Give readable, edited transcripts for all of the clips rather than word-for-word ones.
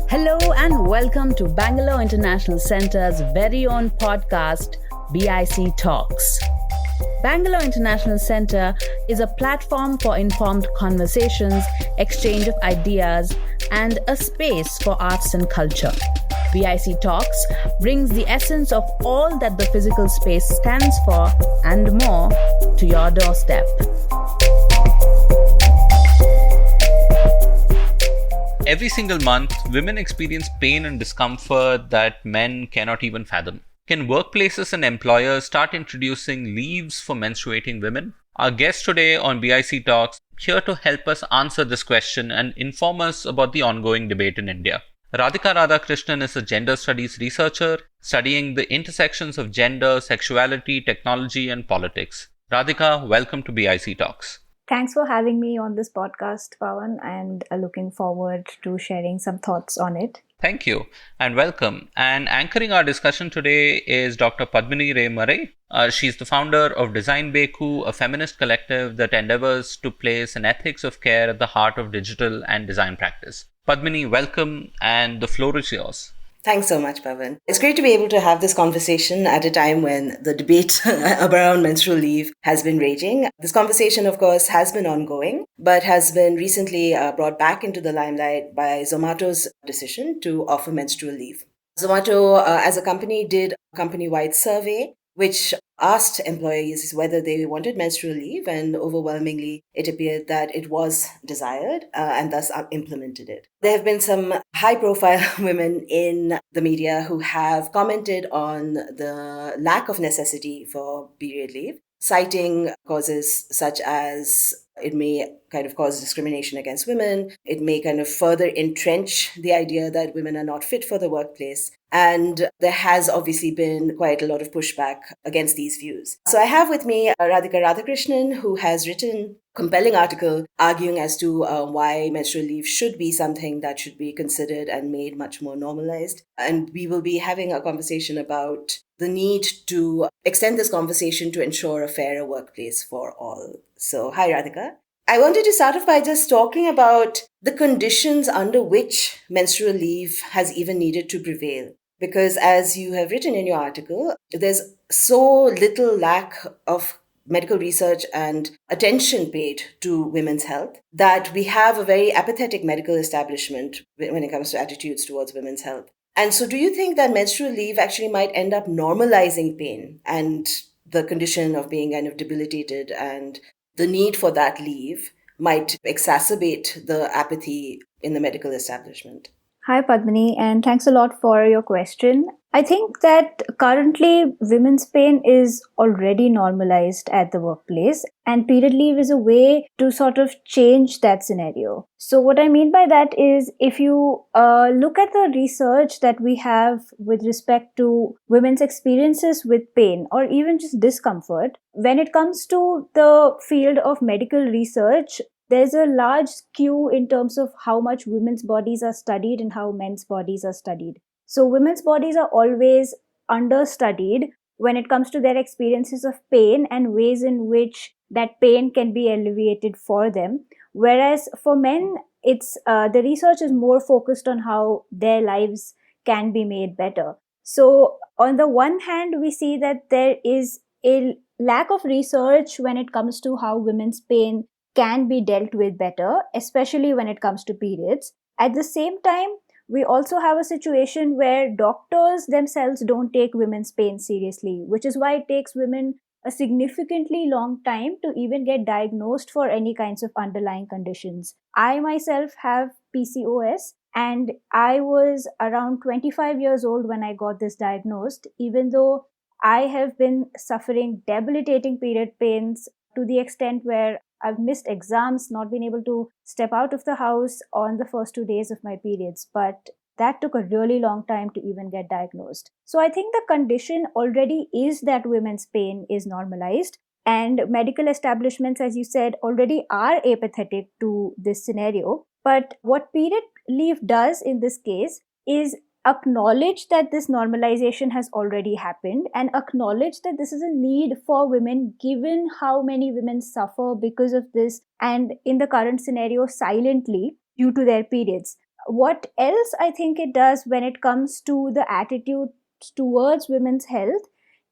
Hello and welcome to Bangalore International Centre's very own podcast, BIC Talks. Bangalore International Centre is a platform for informed conversations, exchange of ideas, and a space for arts and culture. BIC Talks brings the essence of all that the physical space stands for and more to your doorstep. Every single month, women experience pain and discomfort that men cannot even fathom. Can workplaces and employers start introducing leaves for menstruating women? Our guest today on BIC Talks here to help us answer this question and inform us about the ongoing debate in India. Radhika Radhakrishnan is a gender studies researcher studying the intersections of gender, sexuality, technology, and politics. Radhika, welcome to BIC Talks. Thanks for having me on this podcast, Pawan, and looking forward to sharing some thoughts on it. Thank you and welcome. And anchoring our discussion today is Dr. Padmini Ray Murray. She's the founder of Design Beku, a feminist collective that endeavors to place an ethics of care at the heart of digital and design practice. Padmini, welcome, and the floor is yours. Thanks so much, Pawan. It's great to be able to have this conversation at a time when the debate around menstrual leave has been raging. This conversation, of course, has been ongoing, but has been recently brought back into the limelight by Zomato's decision to offer menstrual leave. Zomato, as a company, did a company-wide survey which asked employees whether they wanted menstrual leave, and overwhelmingly it appeared that it was desired and thus implemented it. There have been some high-profile women in the media who have commented on the lack of necessity for period leave, citing causes such as it may kind of cause discrimination against women. It may kind of further entrench the idea that women are not fit for the workplace. And there has obviously been quite a lot of pushback against these views. So I have with me Radhika Radhakrishnan, who has written a compelling article arguing as to why menstrual leave should be something that should be considered and made much more normalized. And we will be having a conversation about the need to extend this conversation to ensure a fairer workplace for all. So, hi, Radhika. I wanted to start off by just talking about the conditions under which menstrual leave has even needed to prevail. Because as you have written in your article, there's so little lack of medical research and attention paid to women's health that we have a very apathetic medical establishment when it comes to attitudes towards women's health. And so do you think that menstrual leave actually might end up normalizing pain and the condition of being kind of debilitated, and the need for that leave might exacerbate the apathy in the medical establishment? Hi, Padmini, and thanks a lot for your question. I think that currently women's pain is already normalized at the workplace, and period leave is a way to sort of change that scenario. So what I mean by that is, if you look at the research that we have with respect to women's experiences with pain or even just discomfort, when it comes to the field of medical research, there's a large skew in terms of how much women's bodies are studied and how men's bodies are studied. So women's bodies are always understudied when it comes to their experiences of pain and ways in which that pain can be alleviated for them. Whereas for men, it's the research is more focused on how their lives can be made better. So on the one hand, we see that there is a lack of research when it comes to how women's pain can be dealt with better, especially when it comes to periods. At the same time, we also have a situation where doctors themselves don't take women's pain seriously, which is why it takes women a significantly long time to even get diagnosed for any kinds of underlying conditions. I myself have Pcos, and I was around 25 years old when I got this diagnosed, even though I have been suffering debilitating period pains to the extent where I've missed exams, not been able to step out of the house on the first 2 days of my periods. But that took a really long time to even get diagnosed. So I think the condition already is that women's pain is normalized, and medical establishments, as you said, already are apathetic to this scenario. But what period leave does in this case is acknowledge that this normalization has already happened and acknowledge that this is a need for women given how many women suffer because of this and in the current scenario silently due to their periods. What else I think it does when it comes to the attitude towards women's health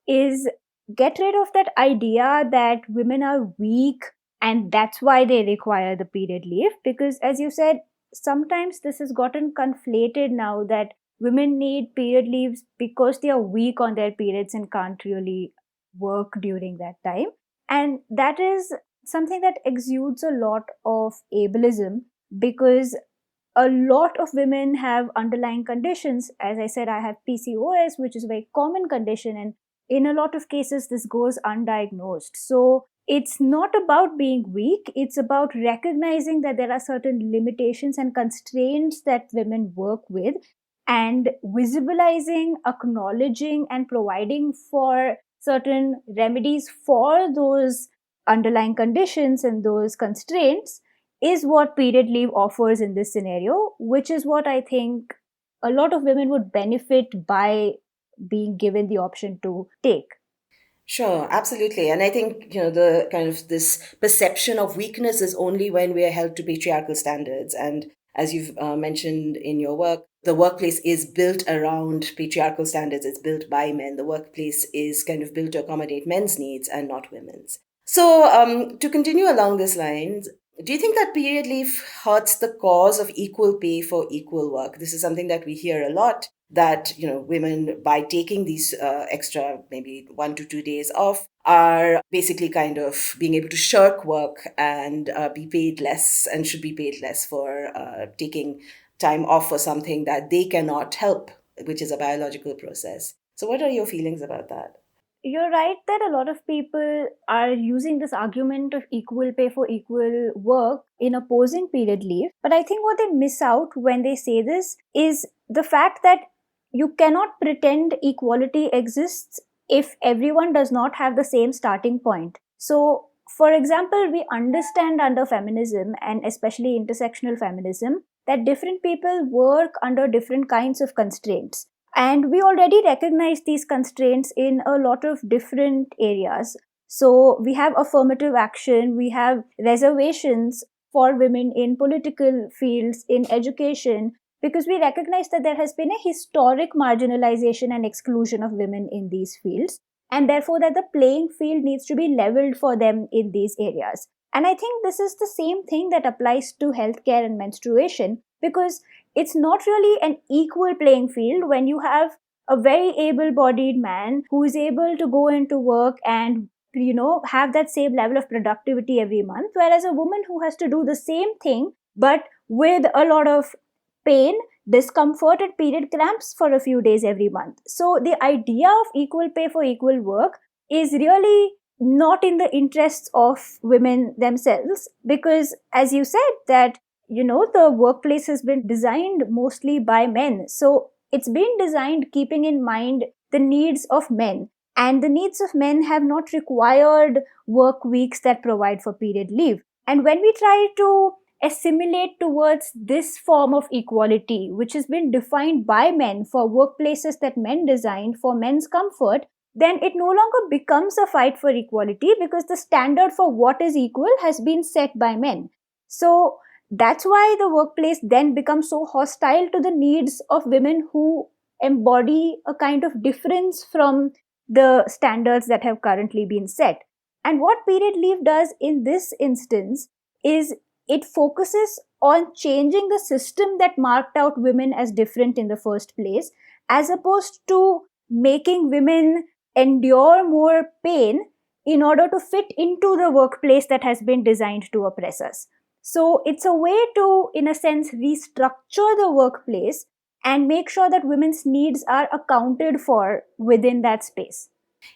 is get rid of that idea that women are weak and that's why they require the period leave, because as you said, sometimes this has gotten conflated now that women need period leaves because they are weak on their periods and can't really work during that time. And that is something that exudes a lot of ableism, because a lot of women have underlying conditions. As I said, I have PCOS, which is a very common condition, and in a lot of cases, this goes undiagnosed. So it's not about being weak, it's about recognizing that there are certain limitations and constraints that women work with, and visibilizing, acknowledging, and providing for certain remedies for those underlying conditions and those constraints is what period leave offers in this scenario, which is what I think a lot of women would benefit by being given the option to take. Sure, absolutely. And I think, the kind of this perception of weakness is only when we are held to patriarchal standards. And as you've mentioned in your work, the workplace is built around patriarchal standards. It's built by men. The workplace is kind of built to accommodate men's needs and not women's. So, to continue along these lines, do you think that period leave hurts the cause of equal pay for equal work? This is something that we hear a lot, that women, by taking these extra maybe 1 to 2 days off, are basically kind of being able to shirk work and be paid less, and should be paid less for taking time off for something that they cannot help, which is a biological process. So what are your feelings about that? You're right that a lot of people are using this argument of equal pay for equal work in opposing period leave. But I think what they miss out when they say this is the fact that you cannot pretend equality exists if everyone does not have the same starting point. So, for example, we understand under feminism, and especially intersectional feminism, that different people work under different kinds of constraints. And we already recognize these constraints in a lot of different areas. So we have affirmative action, we have reservations for women in political fields, in education, because we recognize that there has been a historic marginalization and exclusion of women in these fields, and therefore that the playing field needs to be leveled for them in these areas. And I think this is the same thing that applies to healthcare and menstruation, because it's not really an equal playing field when you have a very able-bodied man who is able to go into work and have that same level of productivity every month, whereas a woman who has to do the same thing but with a lot of pain, discomfort, and period cramps for a few days every month. So the idea of equal pay for equal work is really not in the interests of women themselves, because as you said that the workplace has been designed mostly by men. So it's been designed keeping in mind the needs of men. And the needs of men have not required work weeks that provide for period leave. And when we try to assimilate towards this form of equality, which has been defined by men for workplaces that men designed for men's comfort, then it no longer becomes a fight for equality, because the standard for what is equal has been set by men. So that's why the workplace then becomes so hostile to the needs of women who embody a kind of difference from the standards that have currently been set. And what period leave does in this instance is it focuses on changing the system that marked out women as different in the first place, as opposed to making women endure more pain in order to fit into the workplace that has been designed to oppress us. So it's a way to, in a sense, restructure the workplace and make sure that women's needs are accounted for within that space.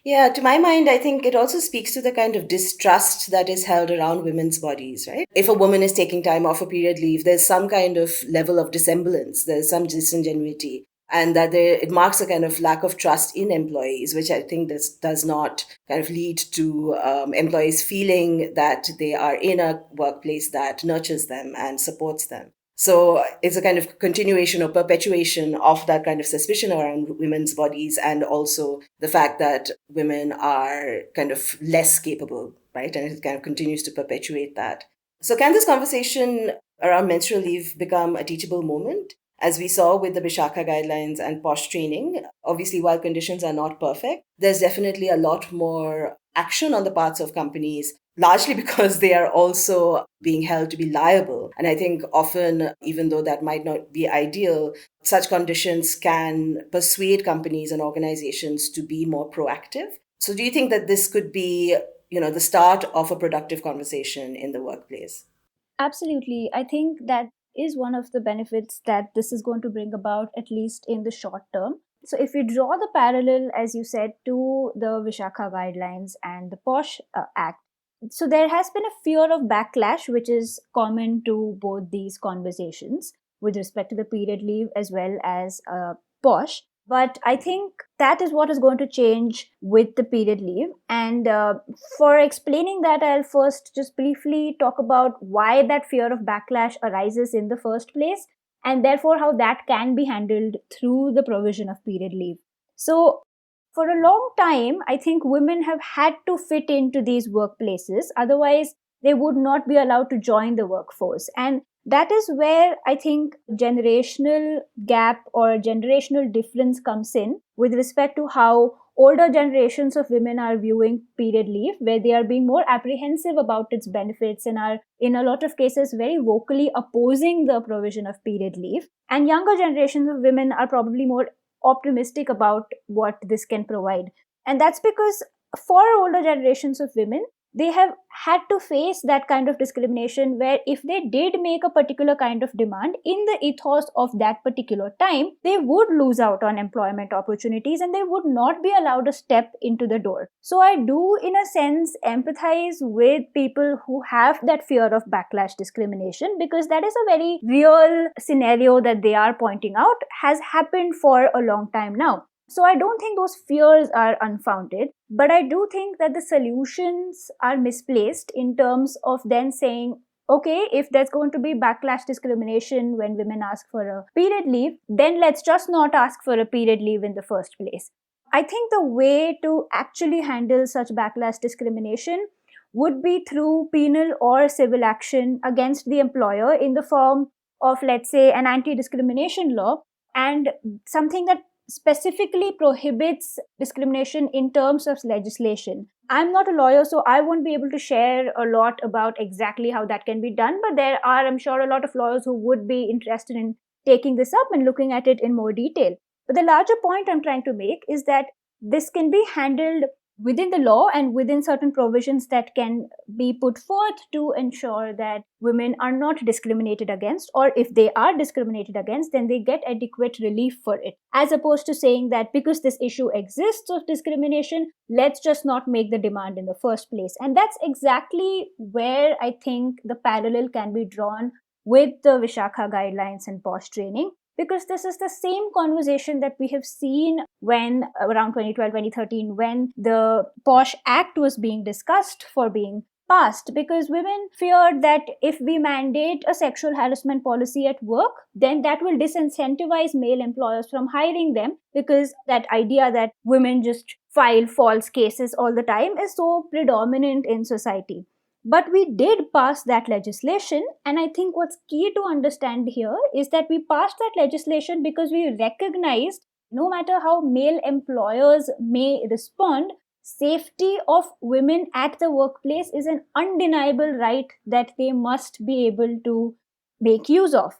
Yeah, to my mind, I think it also speaks to the kind of distrust that is held around women's bodies, right? If a woman is taking time off a period leave, there's some kind of level of dissemblance, there's some disingenuity, and that it marks a kind of lack of trust in employees, which I think this does not kind of lead to employees feeling that they are in a workplace that nurtures them and supports them. So it's a kind of continuation or perpetuation of that kind of suspicion around women's bodies, and also the fact that women are kind of less capable, right? And it kind of continues to perpetuate that. So can this conversation around menstrual leave become a teachable moment? As we saw with the Bishakha guidelines and POSH training, obviously, while conditions are not perfect, there's definitely a lot more action on the parts of companies, largely because they are also being held to be liable. And I think often, even though that might not be ideal, such conditions can persuade companies and organizations to be more proactive. So do you think that this could be, the start of a productive conversation in the workplace? Absolutely. I think that is one of the benefits that this is going to bring about, at least in the short term. So, if we draw the parallel, as you said, to the Vishakha guidelines and the POSH Act, so there has been a fear of backlash, which is common to both these conversations with respect to the period leave as well as POSH. But I think that is what is going to change with the period leave. And for explaining that, I'll first just briefly talk about why that fear of backlash arises in the first place, and therefore how that can be handled through the provision of period leave. So, for a long time, I think women have had to fit into these workplaces. Otherwise, they would not be allowed to join the workforce. And that is where I think generational gap or generational difference comes in with respect to how older generations of women are viewing period leave, where they are being more apprehensive about its benefits and are, in a lot of cases, very vocally opposing the provision of period leave. And younger generations of women are probably more optimistic about what this can provide. And that's because for older generations of women, they have had to face that kind of discrimination where if they did make a particular kind of demand in the ethos of that particular time, they would lose out on employment opportunities and they would not be allowed a step into the door. So I do, in a sense, empathize with people who have that fear of backlash discrimination, because that is a very real scenario that they are pointing out has happened for a long time now. So I don't think those fears are unfounded, but I do think that the solutions are misplaced in terms of then saying, okay, if there's going to be backlash discrimination when women ask for a period leave, then let's just not ask for a period leave in the first place. I think the way to actually handle such backlash discrimination would be through penal or civil action against the employer in the form of, let's say, an anti-discrimination law, and something that specifically prohibits discrimination in terms of legislation. I'm not a lawyer, so I won't be able to share a lot about exactly how that can be done, but there are, I'm sure, a lot of lawyers who would be interested in taking this up and looking at it in more detail. But the larger point I'm trying to make is that this can be handled within the law and within certain provisions that can be put forth to ensure that women are not discriminated against, or if they are discriminated against, then they get adequate relief for it, as opposed to saying that because this issue exists of discrimination, let's just not make the demand in the first place. And that's exactly where I think the parallel can be drawn with the Vishakha guidelines and POSH training, because this is the same conversation that we have seen when around 2012, 2013, when the POSH Act was being discussed for being passed, because women feared that if we mandate a sexual harassment policy at work, then that will disincentivize male employers from hiring them, because that idea that women just file false cases all the time is so predominant in society. But we did pass that legislation, and I think what's key to understand here is that we passed that legislation because we recognized, no matter how male employers may respond, safety of women at the workplace is an undeniable right that they must be able to make use of.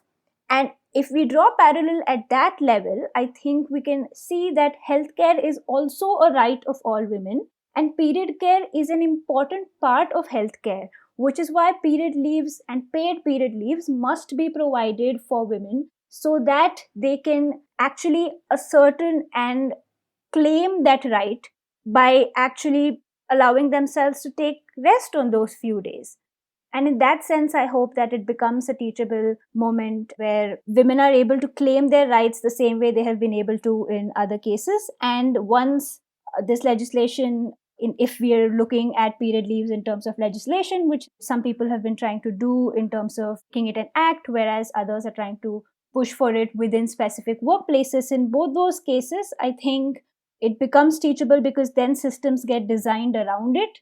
And if we draw parallel at that level, I think we can see that healthcare is also a right of all women, and period care is an important part of healthcare, which is why period leaves and paid period leaves must be provided for women so that they can actually ascertain and claim that right by actually allowing themselves to take rest on those few days. And in that sense, I hope that it becomes a teachable moment where women are able to claim their rights the same way they have been able to in other cases. And once this legislation if we are looking at period leaves in terms of legislation, which some people have been trying to do in terms of making it an act, whereas others are trying to push for it within specific workplaces. In both those cases, I think it becomes teachable because then systems get designed around it.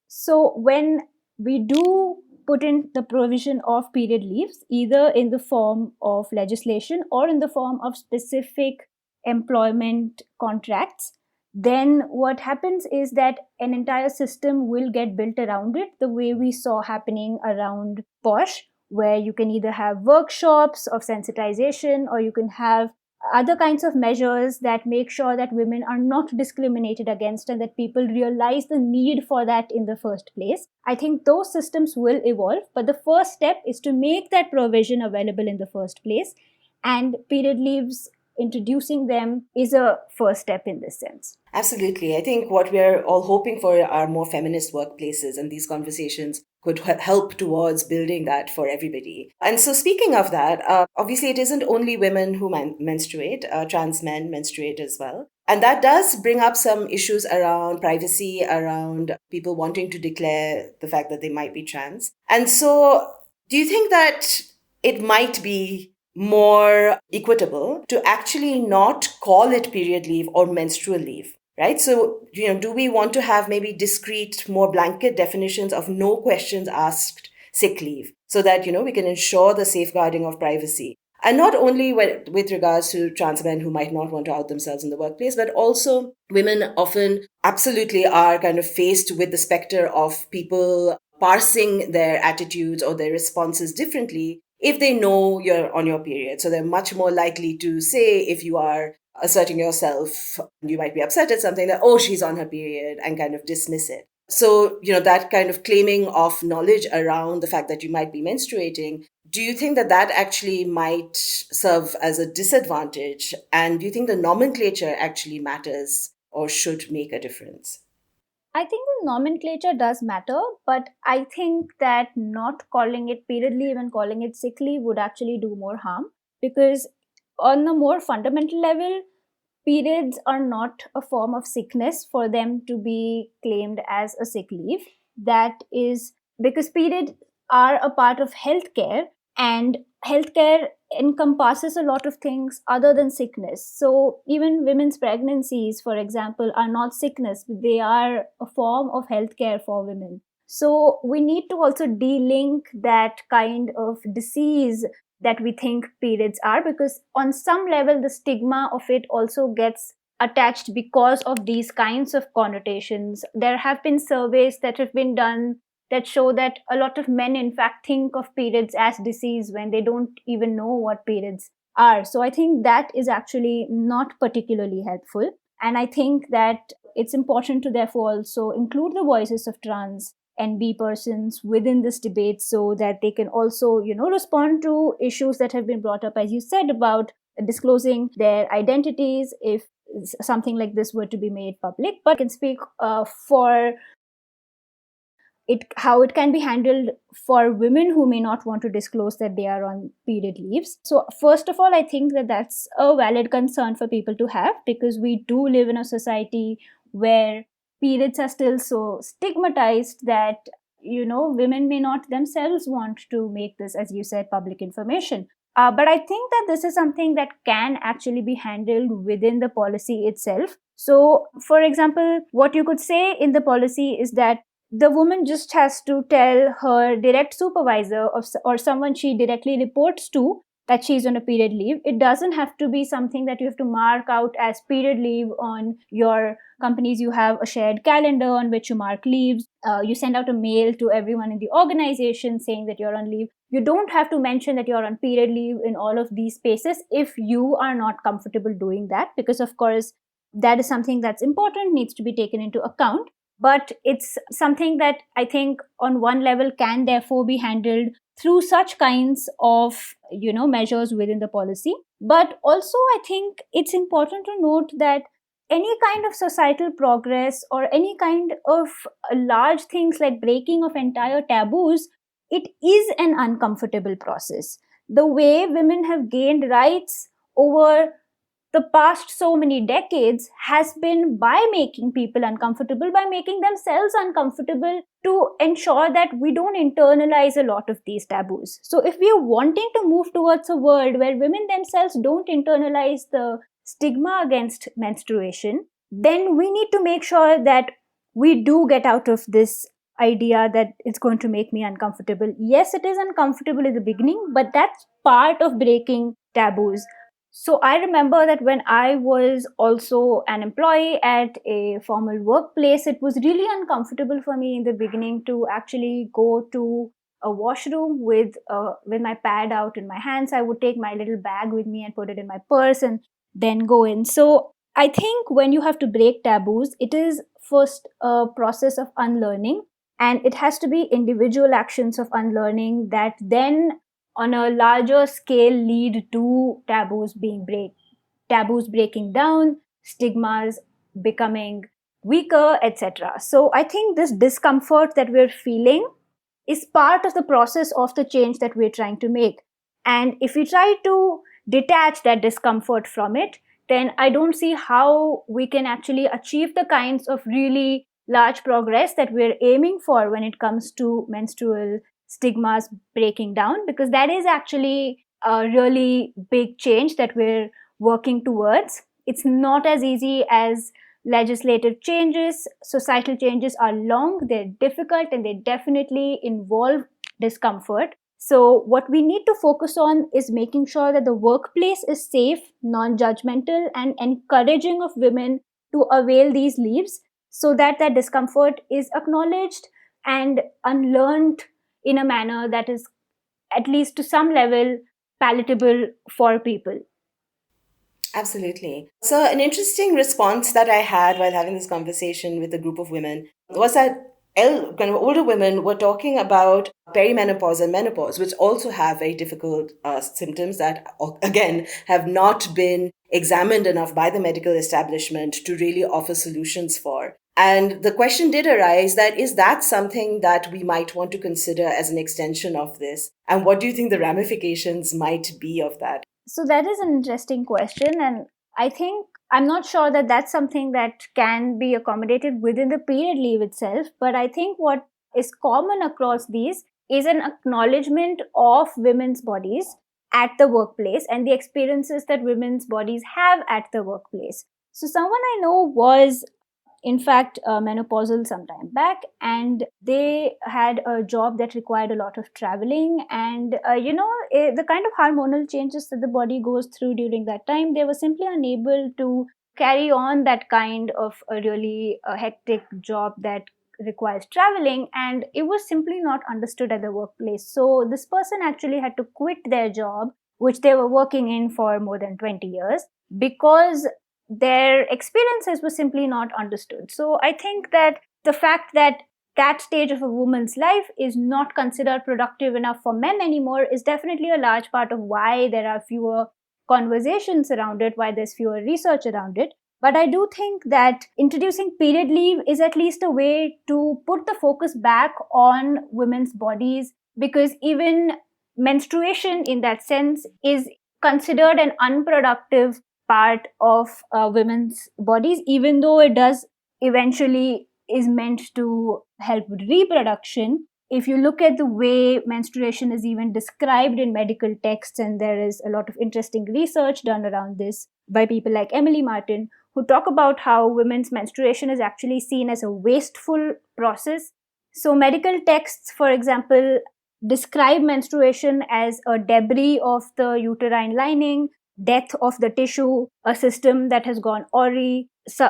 So when we do put in the provision of period leaves, either in the form of legislation or in the form of specific employment contracts, then what happens is that an entire system will get built around it, the way we saw happening around POSH, where you can either have workshops of sensitization or you can have other kinds of measures that make sure that women are not discriminated against and that people realize the need for that in the first place. I think those systems will evolve, but the first step is to make that provision available in the first place, and period leaves, introducing them, is a first step in this sense. Absolutely. I think what we're all hoping for are more feminist workplaces, and these conversations could help towards building that for everybody. And so, speaking of that, obviously, it isn't only women who menstruate, trans men menstruate as well. And that does bring up some issues around privacy, around people wanting to declare the fact that they might be trans. And so, do you think that it might be more equitable to actually not call it period leave or menstrual leave? Right? So, do we want to have maybe discrete, more blanket definitions of no questions asked sick leave so that, we can ensure the safeguarding of privacy? And not only with regards to trans men who might not want to out themselves in the workplace, but also women often absolutely are kind of faced with the specter of people parsing their attitudes or their responses differently if they know you're on your period. So they're much more likely to say, if you are asserting yourself, you might be upset at something, that, oh, she's on her period, and kind of dismiss it. So, that kind of claiming of knowledge around the fact that you might be menstruating, do you think that that actually might serve as a disadvantage? And do you think the nomenclature actually matters or should make a difference? I think the nomenclature does matter, but I think that not calling it period leave and calling it sick leave would actually do more harm, because on a more fundamental level, periods are not a form of sickness for them to be claimed as a sick leave. That is because periods are a part of healthcare, and healthcare encompasses a lot of things other than sickness. So even women's pregnancies, for example, are not sickness, but they are a form of healthcare for women. So we need to also de-link that kind of disease that we think periods are, because on some level the stigma of it also gets attached because of these kinds of connotations. There have been surveys that have been done that show that a lot of men in fact think of periods as disease when they don't even know what periods are. So I think that is actually not particularly helpful, and I think that it's important to therefore also include the voices of trans and B persons within this debate so that they can also, respond to issues that have been brought up, as you said, about disclosing their identities if something like this were to be made public. But I can speak for it, how it can be handled for women who may not want to disclose that they are on period leaves. So first of all, I think that that's a valid concern for people to have, because we do live in a society where periods are still so stigmatized that, women may not themselves want to make this, as you said, public information. But I think that this is something that can actually be handled within the policy itself. So, for example, what you could say in the policy is that the woman just has to tell her direct supervisor or someone she directly reports to that she's on a period leave. It doesn't have to be something that you have to mark out as period leave on your companies. You have a shared calendar on which you mark leaves. You send out a mail to everyone in the organization saying that you're on leave. You don't have to mention that you're on period leave in all of these spaces if you are not comfortable doing that, because of course that is something that's important, needs to be taken into account. But it's something that I think on one level can therefore be handled through such kinds of, measures within the policy. But also I think it's important to note that any kind of societal progress or any kind of large things like breaking of entire taboos, it is an uncomfortable process. The way women have gained rights over the past so many decades has been by making people uncomfortable, by making themselves uncomfortable, to ensure that we don't internalize a lot of these taboos. So if we are wanting to move towards a world where women themselves don't internalize the stigma against menstruation, then we need to make sure that we do get out of this idea that it's going to make me uncomfortable. Yes, it is uncomfortable in the beginning, but that's part of breaking taboos. So I remember that when I was also an employee at a formal workplace, it was really uncomfortable for me in the beginning to actually go to a washroom with my pad out in my hands. I would take my little bag with me and put it in my purse and then go in. So I think when you have to break taboos, it is first a process of unlearning, and it has to be individual actions of unlearning that then on a larger scale lead to taboos breaking down, stigmas becoming weaker, etc. So I think this discomfort that we're feeling is part of the process of the change that we're trying to make. And if we try to detach that discomfort from it, then I don't see how we can actually achieve the kinds of really large progress that we're aiming for when it comes to menstrual stigmas breaking down, because that is actually a really big change that we're working towards. It's not as easy as legislative changes. Societal changes are long, they're difficult, and they definitely involve discomfort. So what we need to focus on is making sure that the workplace is safe, non-judgmental, and encouraging of women to avail these leaves, so that that discomfort is acknowledged and unlearned in a manner that is, at least to some level, palatable for people. Absolutely. So, an interesting response that I had while having this conversation with a group of women was that kind of older women were talking about perimenopause and menopause, which also have very difficult symptoms that, again, have not been examined enough by the medical establishment to really offer solutions for. And the question did arise that is that something that we might want to consider as an extension of this? And what do you think the ramifications might be of that? So that is an interesting question, and I think I'm not sure that that's something that can be accommodated within the period leave itself, but I think what is common across these is an acknowledgement of women's bodies at the workplace and the experiences that women's bodies have at the workplace. So someone I know was in fact menopausal some time back, and they had a job that required a lot of traveling, and the kind of hormonal changes that the body goes through during that time, they were simply unable to carry on that kind of a really hectic job that requires traveling, and it was simply not understood at the workplace. So this person actually had to quit their job, which they were working in for more than 20 years, because their experiences were simply not understood. So I think that the fact that that stage of a woman's life is not considered productive enough for men anymore is definitely a large part of why there are fewer conversations around it, why there's fewer research around it. But I do think that introducing period leave is at least a way to put the focus back on women's bodies, because even menstruation in that sense is considered an unproductive part of women's bodies, even though it does eventually is meant to help with reproduction. If you look at the way menstruation is even described in medical texts, and there is a lot of interesting research done around this by people like Emily Martin, who talk about how women's menstruation is actually seen as a wasteful process. So medical texts, for example, describe menstruation as a debris of the uterine lining, death of the tissue, a system that has gone awry,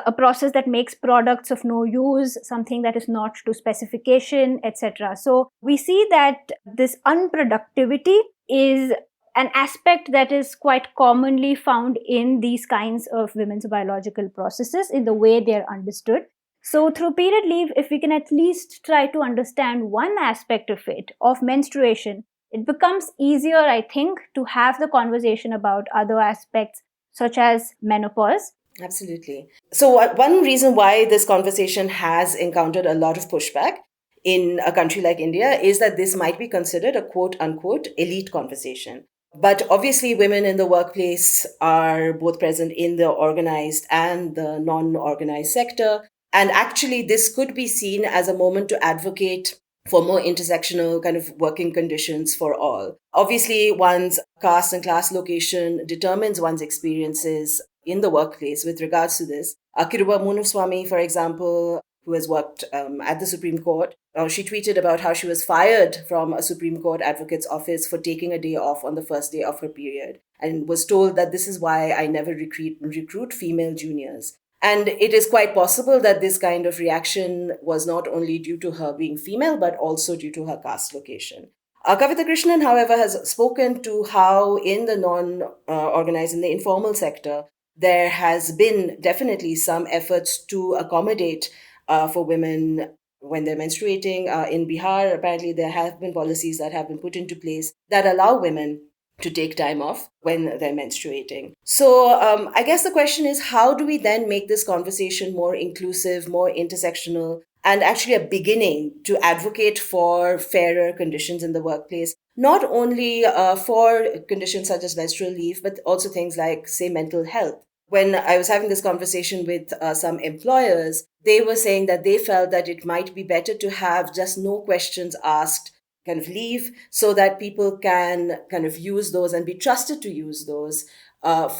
a process that makes products of no use, something that is not to specification, etc. So we see that this unproductivity is an aspect that is quite commonly found in these kinds of women's biological processes in the way they are understood. So through period leave, if we can at least try to understand one aspect of it, of menstruation, it becomes easier, I think, to have the conversation about other aspects such as menopause. Absolutely. So one reason why this conversation has encountered a lot of pushback in a country like India is that this might be considered a quote unquote elite conversation. But obviously, women in the workplace are both present in the organized and the non organized sector. And actually, this could be seen as a moment to advocate for more intersectional kind of working conditions for all. Obviously, one's caste and class location determines one's experiences in the workplace with regards to this. Kiruba Munuswamy, for example, who has worked at the Supreme Court, she tweeted about how she was fired from a Supreme Court advocate's office for taking a day off on the first day of her period and was told that this is why I never recruit female juniors. And it is quite possible that this kind of reaction was not only due to her being female, but also due to her caste location. Kavita Krishnan, however, has spoken to how in the non-organized, in the informal sector, there has been definitely some efforts to accommodate for women when they're menstruating. In Bihar, apparently, there have been policies that have been put into place that allow women to take time off when they're menstruating. So I guess the question is, how do we then make this conversation more inclusive, more intersectional, and actually a beginning to advocate for fairer conditions in the workplace, not only for conditions such as menstrual leave, but also things like, say, mental health. When I was having this conversation with some employers, they were saying that they felt that it might be better to have just no questions asked kind of leave so that people can kind of use those and be trusted to use those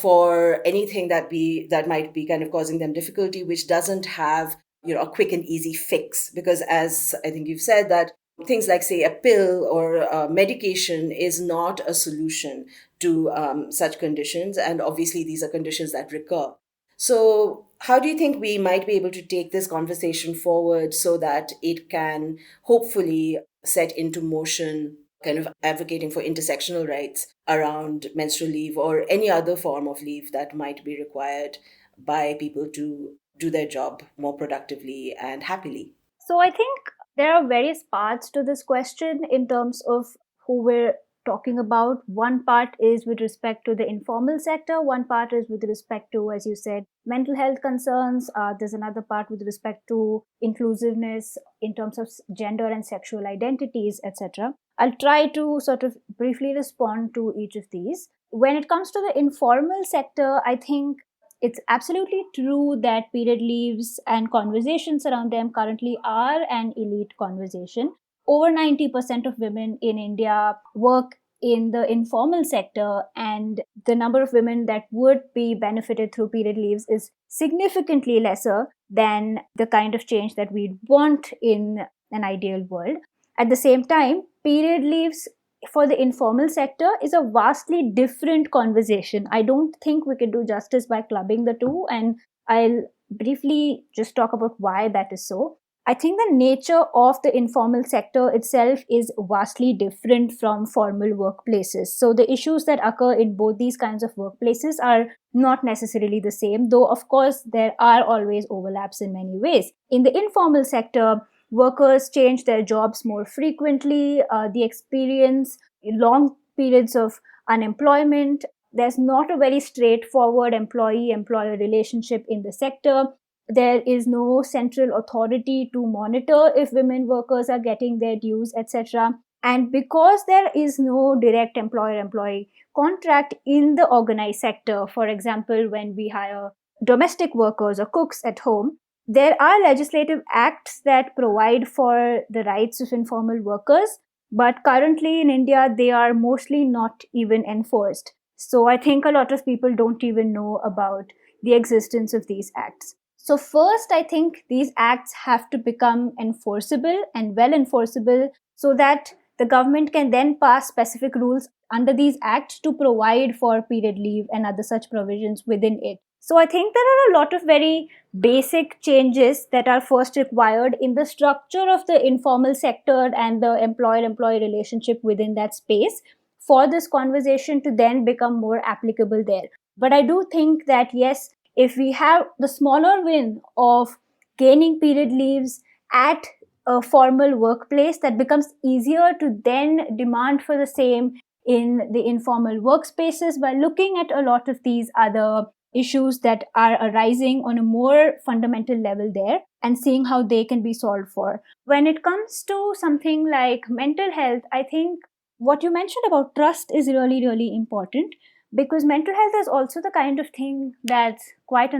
for anything that might be kind of causing them difficulty, which doesn't have a quick and easy fix. Because as I think you've said, that things like, say, a pill or medication is not a solution to such conditions. And obviously, these are conditions that recur. So how do you think we might be able to take this conversation forward so that it can hopefully set into motion kind of advocating for intersectional rights around menstrual leave or any other form of leave that might be required by people to do their job more productively and happily? So I think there are various parts to this question in terms of who we're talking about. One part is with respect to the informal sector. One part is with respect to, as you said, mental health concerns. There's another part with respect to inclusiveness in terms of gender and sexual identities, etc. I'll try to sort of briefly respond to each of these. When it comes to the informal sector, I think it's absolutely true that period leaves and conversations around them currently are an elite conversation. Over 90% of women in India work in the informal sector, and the number of women that would be benefited through period leaves is significantly lesser than the kind of change that we'd want in an ideal world. At the same time, period leaves for the informal sector is a vastly different conversation. I don't think we can do justice by clubbing the two, and I'll briefly just talk about why that is so. I think the nature of the informal sector itself is vastly different from formal workplaces. So the issues that occur in both these kinds of workplaces are not necessarily the same, though of course there are always overlaps in many ways. In the informal sector, workers change their jobs more frequently. They experience long periods of unemployment. There's not a very straightforward employee-employer relationship in the sector. There is no central authority to monitor if women workers are getting their dues, etc. And because there is no direct employer-employee contract in the organized sector, for example, when we hire domestic workers or cooks at home, there are legislative acts that provide for the rights of informal workers, but currently in India, they are mostly not even enforced. So I think a lot of people don't even know about the existence of these acts. So first, I think these acts have to become enforceable and well enforceable so that the government can then pass specific rules under these acts to provide for period leave and other such provisions within it. So I think there are a lot of very basic changes that are first required in the structure of the informal sector and the employer-employee relationship within that space for this conversation to then become more applicable there. But I do think that, yes, if we have the smaller win of gaining period leaves at a formal workplace, that becomes easier to then demand for the same in the informal workspaces by looking at a lot of these other issues that are arising on a more fundamental level there and seeing how they can be solved for. When it comes to something like mental health, I think what you mentioned about trust is really, really important, because mental health is also the kind of thing that's quite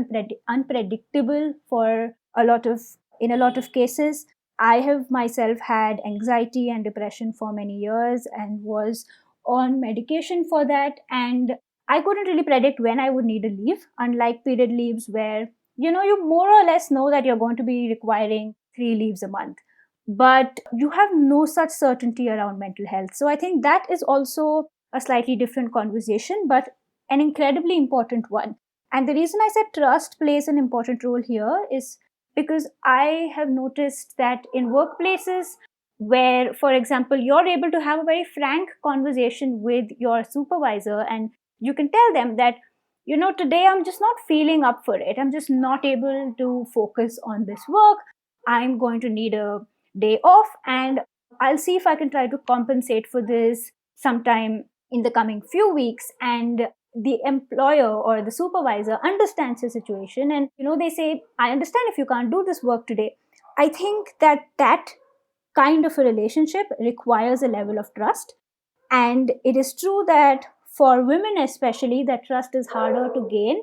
unpredictable for in a lot of cases. I have myself had anxiety and depression for many years and was on medication for that. And I couldn't really predict when I would need a leave, unlike period leaves where, you more or less know that you're going to be requiring 3 leaves a month, but you have no such certainty around mental health. So I think that is also a slightly different conversation, but an incredibly important one. And the reason I said trust plays an important role here is because I have noticed that in workplaces where, for example, you're able to have a very frank conversation with your supervisor, and you can tell them that, today I'm just not feeling up for it. I'm just not able to focus on this work. I'm going to need a day off, and I'll see if I can try to compensate for this sometime in the coming few weeks. And the employer or the supervisor understands the situation, and they say, I understand if you can't do this work today. I think that kind of a relationship requires a level of trust. And it is true that for women especially, that trust is harder to gain.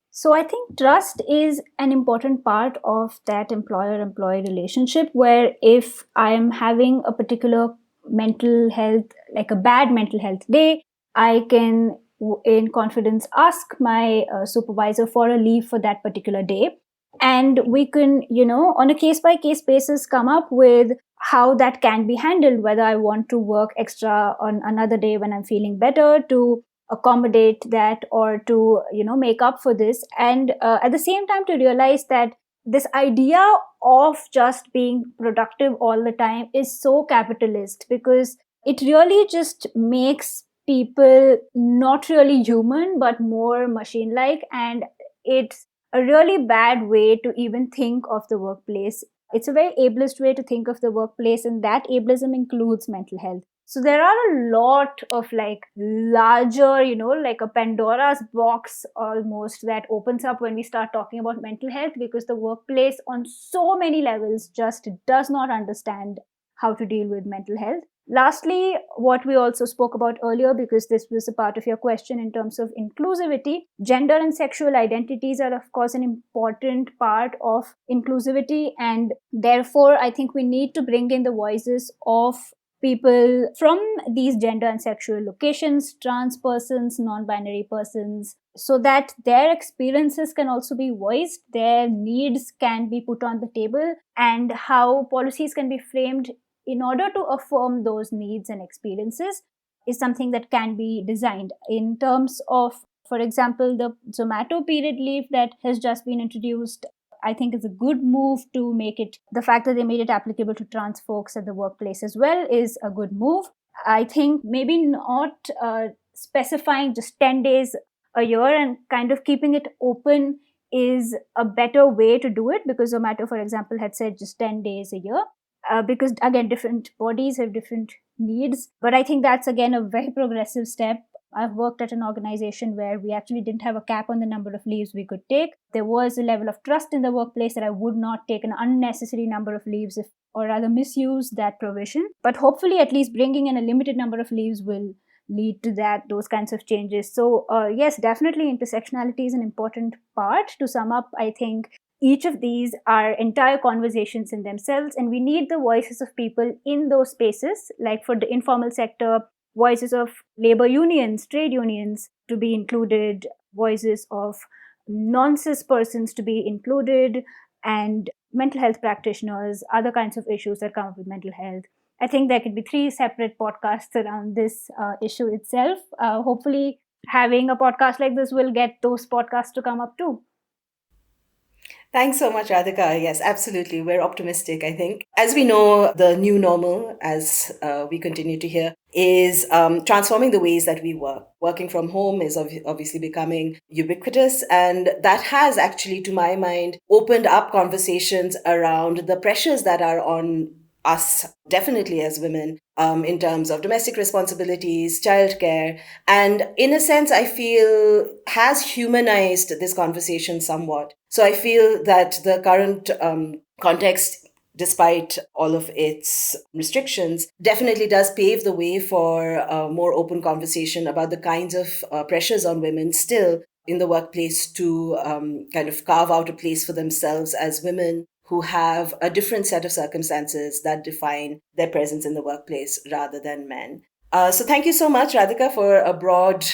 So I think trust is an important part of that employer-employee relationship, where if I am having a particular mental health, like a bad mental health day, I can in confidence ask my supervisor for a leave for that particular day. And we can, on a case-by-case basis, come up with how that can be handled, whether I want to work extra on another day when I'm feeling better to accommodate that, or to make up for this. And at the same time, to realize that this idea of just being productive all the time is so capitalist, because it really just makes people not really human but more machine like. And it's a really bad way to even think of the workplace. It's a very ableist way to think of the workplace, and that ableism includes mental health. So there are a lot of larger, like a Pandora's box almost that opens up when we start talking about mental health, because the workplace on so many levels just does not understand how to deal with mental health. Lastly, what we also spoke about earlier, because this was a part of your question in terms of inclusivity, gender and sexual identities are, of course, an important part of inclusivity. And therefore, I think we need to bring in the voices of people from these gender and sexual locations, trans persons, non-binary persons, so that their experiences can also be voiced, their needs can be put on the table, and how policies can be framed in order to affirm those needs and experiences is something that can be designed. In terms of, for example, the Zomato period leave that has just been introduced, I think is a good move to make it, the fact that they made it applicable to trans folks at the workplace as well is a good move. I think maybe not specifying just 10 days a year and kind of keeping it open is a better way to do it, because Zomato, for example, had said just 10 days a year. Because again, different bodies have different needs. But I think that's again a very progressive step. I've worked at an organization where we actually didn't have a cap on the number of leaves we could take. There was a level of trust in the workplace that I would not take an unnecessary number of leaves, or rather misuse that provision. But hopefully at least bringing in a limited number of leaves will lead to those kinds of changes. So yes, definitely intersectionality is an important part. To sum up, I think each of these are entire conversations in themselves, and we need the voices of people in those spaces, like for the informal sector, voices of labor unions, trade unions to be included, voices of non-cis persons to be included, and mental health practitioners, other kinds of issues that come up with mental health. I think there could be 3 separate podcasts around this issue itself. Hopefully, having a podcast like this will get those podcasts to come up too. Thanks so much, Radhika. Yes, absolutely. We're optimistic, I think. As we know, the new normal, as we continue to hear, is transforming the ways that we work. Working from home is obviously becoming ubiquitous. And that has actually, to my mind, opened up conversations around the pressures that are on us, definitely as women, in terms of domestic responsibilities, childcare, and in a sense, I feel has humanized this conversation somewhat. So I feel that the current context despite all of its restrictions, definitely does pave the way for a more open conversation about the kinds of pressures on women still in the workplace to kind of carve out a place for themselves as women who have a different set of circumstances that define their presence in the workplace rather than men. So thank you so much, Radhika, for a broad,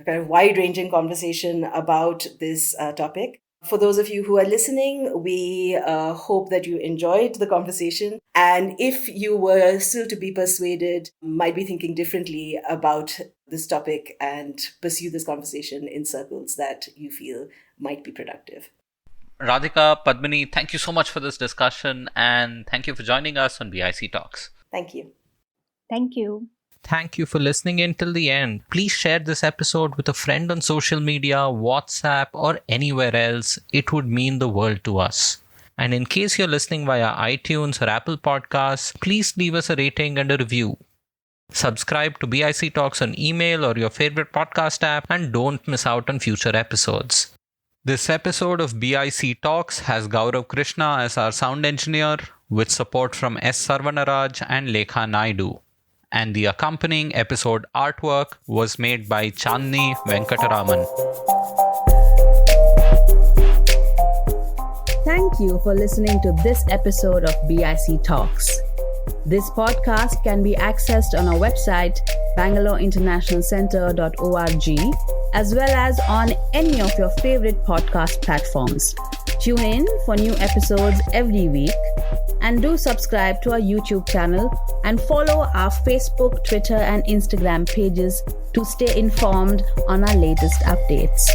kind of wide-ranging conversation about this topic. For those of you who are listening, we hope that you enjoyed the conversation. And if you were still to be persuaded, might be thinking differently about this topic and pursue this conversation in circles that you feel might be productive. Radhika, Padmini, thank you so much for this discussion, and thank you for joining us on BIC Talks. Thank you. Thank you. Thank you for listening in till the end. Please share this episode with a friend on social media, WhatsApp, or anywhere else. It would mean the world to us. And in case you're listening via iTunes or Apple Podcasts, please leave us a rating and a review. Subscribe to BIC Talks on email or your favorite podcast app, and don't miss out on future episodes. This episode of BIC Talks has Gaurav Krishna as our sound engineer, with support from S. Sarvanaraj and Lekha Naidu. And the accompanying episode artwork was made by Chandni Venkataraman. Thank you for listening to this episode of BIC Talks. This podcast can be accessed on our website, bangaloreinternationalcenter.org, as well as on any of your favorite podcast platforms. Tune in for new episodes every week, and do subscribe to our YouTube channel and follow our Facebook, Twitter, and Instagram pages to stay informed on our latest updates.